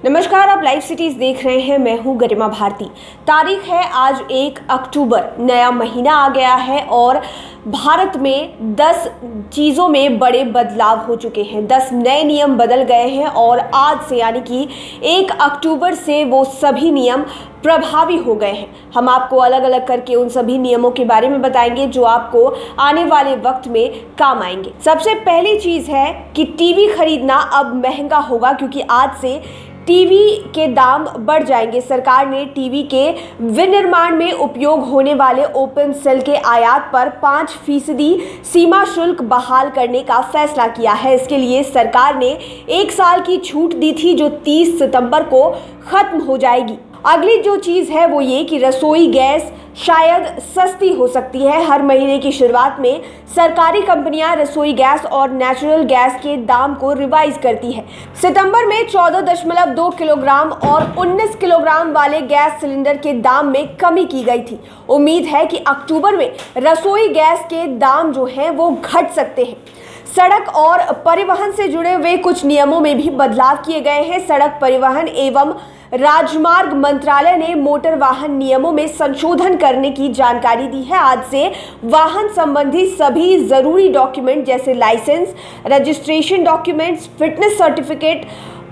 नमस्कार, आप live cities देख रहे हैं। मैं हूं गरिमा भारती। तारीख है आज 1 अक्टूबर। नया महीना आ गया है और भारत में 10 चीज़ों में बड़े बदलाव हो चुके हैं। 10 नए नियम बदल गए हैं और आज से यानी कि 1 अक्टूबर से वो सभी नियम प्रभावी हो गए हैं। हम आपको अलग अलग करके उन सभी नियमों के बारे में बताएंगे जो आपको आने वाले वक्त में काम आएंगे। सबसे पहली चीज़ है कि टीवी खरीदना अब महंगा होगा, क्योंकि आज से टीवी के दाम बढ़ जाएंगे। सरकार ने टीवी के विनिर्माण में उपयोग होने वाले ओपन सेल के आयात पर 5% सीमा शुल्क बहाल करने का फैसला किया है। इसके लिए सरकार ने 1 साल की छूट दी थी जो 30 सितंबर को खत्म हो जाएगी। अगली जो चीज़ है वो ये कि रसोई गैस शायद सस्ती हो सकती है। हर महीने की शुरुआत में सरकारी कंपनियां रसोई गैस और नेचुरल गैस के दाम को रिवाइज करती है। सितंबर में 14.2 किलोग्राम और 19 किलोग्राम वाले गैस सिलेंडर के दाम में कमी की गई थी। उम्मीद है कि अक्टूबर में रसोई गैस के दाम जो हैं वो घट सकते हैं। सड़क और परिवहन से जुड़े हुए कुछ नियमों में भी बदलाव किए गए हैं। सड़क परिवहन एवं राजमार्ग मंत्रालय ने मोटर वाहन नियमों में संशोधन करने की जानकारी दी है। आज से वाहन संबंधी सभी जरूरी डॉक्यूमेंट जैसे licence, registration documents, fitness certificate,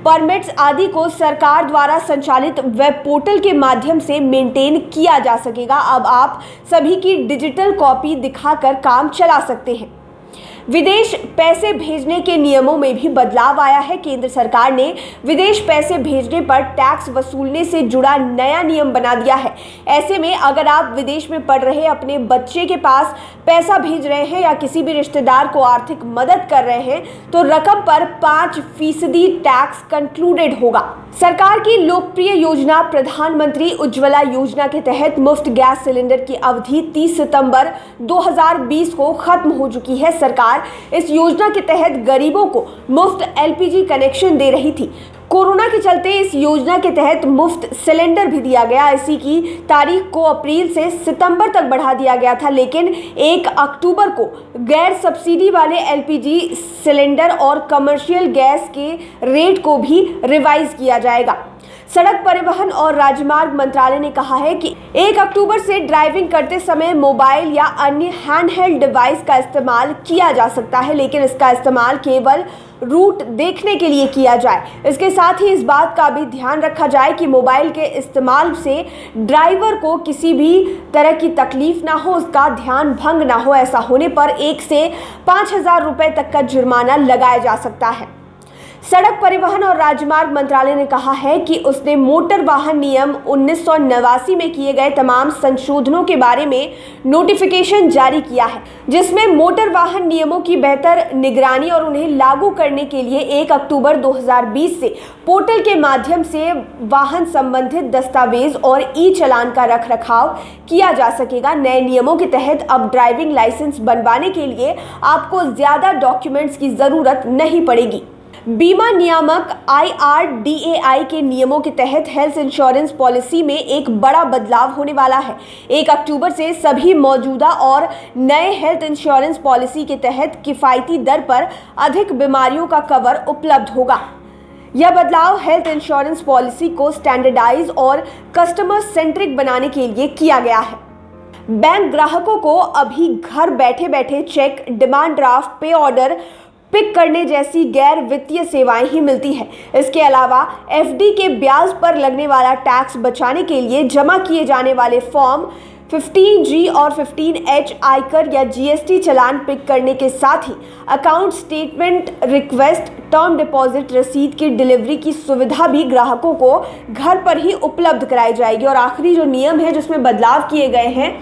permits आदि को सरकार द्वारा संचालित वेब पोर्टल के माध्यम से मेंटेन किया जा सकेगा। अब आप सभी की डिजिटल कॉपी दिखाकर काम चला सकते हैं। विदेश पैसे भेजने के नियमों में भी बदलाव आया है। केंद्र सरकार ने विदेश पैसे भेजने पर टैक्स वसूलने से जुड़ा नया नियम बना दिया है। ऐसे में अगर आप विदेश में पढ़ रहे अपने बच्चे के पास पैसा भेज रहे हैं या किसी भी रिश्तेदार को आर्थिक मदद कर रहे हैं तो रकम पर 5% टैक्स कंक्लूडेड होगा। सरकार की लोकप्रिय योजना प्रधानमंत्री उज्ज्वला योजना के तहत मुफ्त गैस सिलेंडर की अवधि 30 सितंबर 2020 को खत्म हो चुकी है। सरकार इस योजना के तहत गरीबों को मुफ्त एलपीजी कनेक्शन दे रही थी। कोरोना के चलते इस योजना के तहत मुफ्त सिलेंडर भी दिया गया। इसी की तारीख को अप्रैल से सितंबर तक बढ़ा दिया गया था, लेकिन 1 अक्टूबर को गैर सब्सिडी वाले एलपीजी सिलेंडर और कमर्शियल गैस के रेट को भी रिवाइज किया जाएगा। सड़क परिवहन और राजमार्ग मंत्रालय ने कहा है कि 1 अक्टूबर से ड्राइविंग करते समय मोबाइल या अन्य हैंडहेल्ड डिवाइस का इस्तेमाल किया जा सकता है, लेकिन इसका इस्तेमाल केवल रूट देखने के लिए किया जाए। इसके साथ ही इस बात का भी ध्यान रखा जाए कि मोबाइल के इस्तेमाल से ड्राइवर को किसी भी तरह की तकलीफ ना हो, उसका ध्यान भंग ना हो। ऐसा होने पर 1 से 5,000 रुपए तक का जुर्माना लगाया जा सकता है। सड़क परिवहन और राजमार्ग मंत्रालय ने कहा है कि उसने मोटर वाहन नियम 1989 में किए गए तमाम संशोधनों के बारे में नोटिफिकेशन जारी किया है, जिसमें मोटर वाहन नियमों की बेहतर निगरानी और उन्हें लागू करने के लिए 1 अक्टूबर 2020 से पोर्टल के माध्यम से वाहन संबंधित दस्तावेज और ई चालान का रखरखाव किया जा सकेगा। नए नियमों के तहत अब ड्राइविंग लाइसेंस बनवाने के लिए आपको ज्यादा डॉक्यूमेंट्स की जरूरत नहीं पड़ेगी। बीमा नियामक IRDAI के नियमों के तहत हेल्थ इंश्योरेंस पॉलिसी में एक बड़ा बदलाव होने वाला है। 1 अक्टूबर से सभी मौजूदा और नए हेल्थ इंश्योरेंस पॉलिसी के तहत किफ़ायती दर पर अधिक बीमारियों का कवर उपलब्ध होगा। यह बदलाव हेल्थ इंश्योरेंस पॉलिसी को स्टैंडर्डाइज और कस्टमर सेंट्रिक बनाने के लिए किया गया है। बैंक ग्राहकों को अभी घर बैठे बैठे चेक, डिमांड ड्राफ्ट, पे ऑर्डर पिक करने जैसी गैर वित्तीय सेवाएं ही मिलती है। इसके अलावा एफडी के ब्याज पर लगने वाला टैक्स बचाने के लिए जमा किए जाने वाले फॉर्म 15G और 15H आयकर या जीएसटी चालान पिक करने के साथ ही account statement request, term deposit रसीद की डिलीवरी की सुविधा भी ग्राहकों को घर पर ही उपलब्ध कराई जाएगी। और आखिरी जो नियम है जिसमें बदलाव किए गए हैं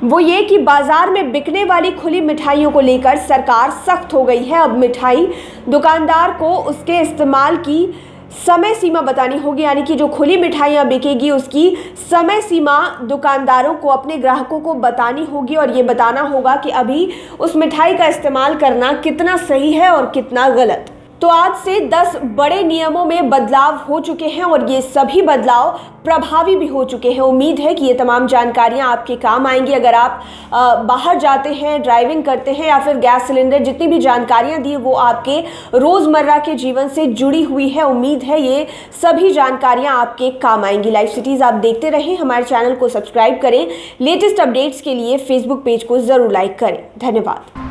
वो ये कि बाजार में बिकने वाली खुली मिठाइयों को लेकर सरकार सख्त हो गई है। अब मिठाई दुकानदार को उसके इस्तेमाल की समय सीमा बतानी होगी, यानी कि जो खुली मिठाइयाँ बिकेगी उसकी समय सीमा दुकानदारों को अपने ग्राहकों को बतानी होगी और ये बताना होगा कि अभी उस मिठाई का इस्तेमाल करना कितना सही है और कितना गलत। तो आज से 10 बड़े नियमों में बदलाव हो चुके हैं और ये सभी बदलाव प्रभावी भी हो चुके हैं। उम्मीद है कि ये तमाम जानकारियां आपके काम आएंगी। अगर आप बाहर जाते हैं, ड्राइविंग करते हैं या फिर गैस सिलेंडर, जितनी भी जानकारियां दी वो आपके रोज़मर्रा के जीवन से जुड़ी हुई है। उम्मीद है ये सभी जानकारियां आपके काम आएंगी। लाइव सिटीज़ आप देखते रहें, हमारे चैनल को सब्सक्राइब करें। लेटेस्ट अपडेट्स के लिए फेसबुक पेज को ज़रूर लाइक करें। धन्यवाद।